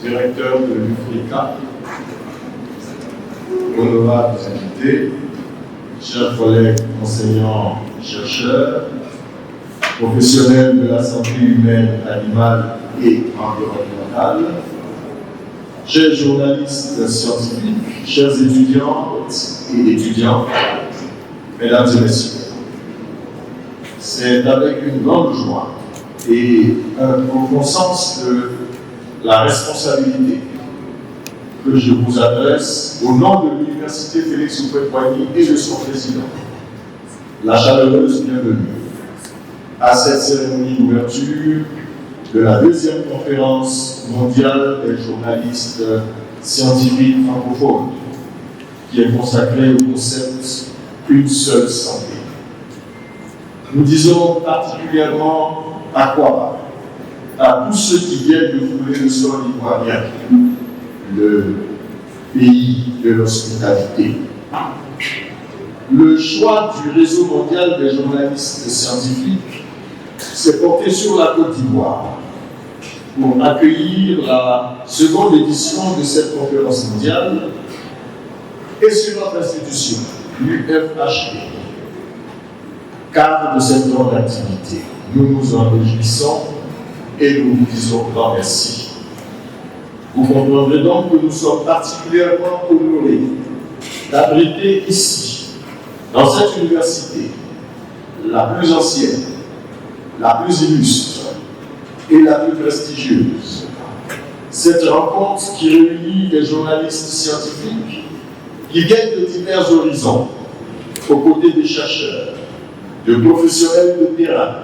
directeur de l'UFRICA, honorables invités, chers collègues enseignants, chercheurs, professionnels de la santé humaine, animale et environnementale, chers journalistes scientifiques, chers étudiantes et étudiants, mesdames et messieurs, c'est avec une grande joie et un profond sens de la responsabilité que je vous adresse au nom de l'Université Félix Houphouët-Boigny et de son président, la chaleureuse bienvenue à cette cérémonie d'ouverture de la deuxième conférence mondiale des journalistes scientifiques francophones, qui est consacrée au concept « Une seule santé ». Nous disons particulièrement à quoi à tous ceux qui viennent de fouler le sol ivoirien, le pays de l'hospitalité. Le choix du réseau mondial des journalistes scientifiques s'est porté sur la Côte d'Ivoire pour accueillir la seconde édition de cette conférence mondiale et sur notre institution, l'UFHB. Cadre de cette grande activité, nous nous en réjouissons et nous vous disons grand merci. Vous comprendrez donc que nous sommes particulièrement honorés d'abriter ici, dans cette université, la plus ancienne, la plus illustre et la plus prestigieuse. Cette rencontre qui réunit des journalistes scientifiques qui viennent de divers horizons, aux côtés des chercheurs, de professionnels de terrain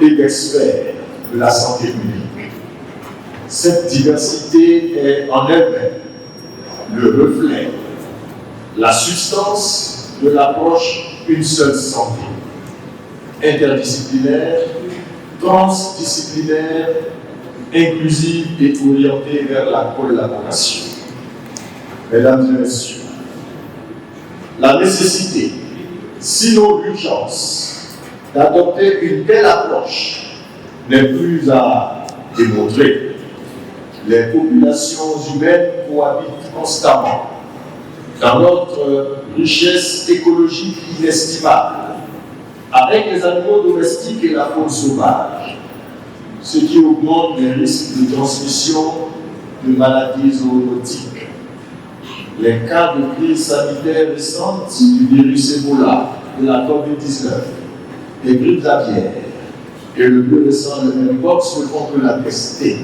et d'experts de la santé publique. Cette diversité est en elle-même le reflet, la substance de l'approche Une seule santé, interdisciplinaire, transdisciplinaire, inclusive et orientée vers la collaboration. Mesdames et messieurs, la nécessité, sinon l'urgence, d'adopter une telle approche n'est plus à démontrer. Les populations humaines cohabitent constamment dans notre richesse écologique inestimable avec les animaux domestiques et la faune sauvage, ce qui augmente les risques de transmission de maladies zoonotiques. Les cas de crise sanitaire récente du virus Ebola, de la COVID-19, des grippes aviaires et le plus récent le Mpox ne font que l'attester.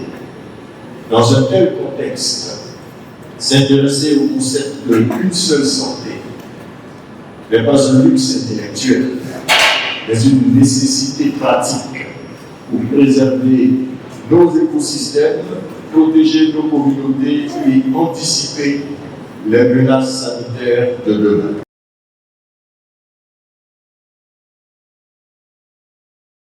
Dans un tel contexte, s'intéresser au concept de une seule santé n'est pas un luxe intellectuel, mais une nécessité pratique pour préserver nos écosystèmes, protéger nos communautés et anticiper les menaces sanitaires de demain.